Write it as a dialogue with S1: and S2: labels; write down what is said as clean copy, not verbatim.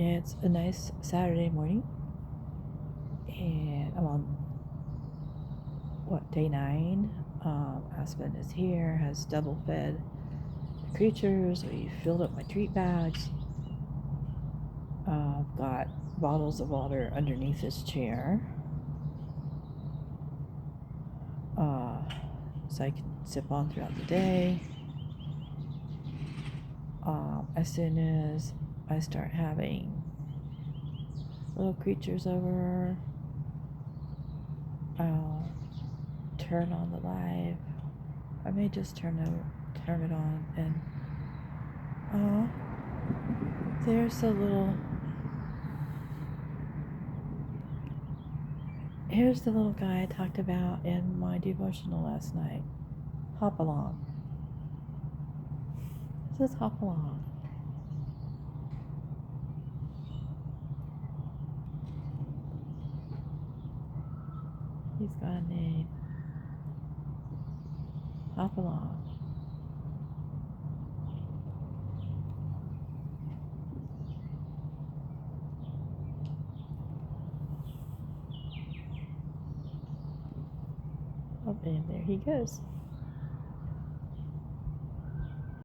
S1: It's a nice Saturday morning, and I'm on, day 9. Aspen is here, has double fed the creatures. We filled up my treat bags. Got bottles of water underneath his chair, so I can sip on throughout the day. As soon as I start having little creatures over, I'll turn on the live. I may just turn it on, and here's the little guy I talked about in my devotional last night. Hopalong. This is Hopalong. He's got a name. Hopalong. Oh, and there he goes.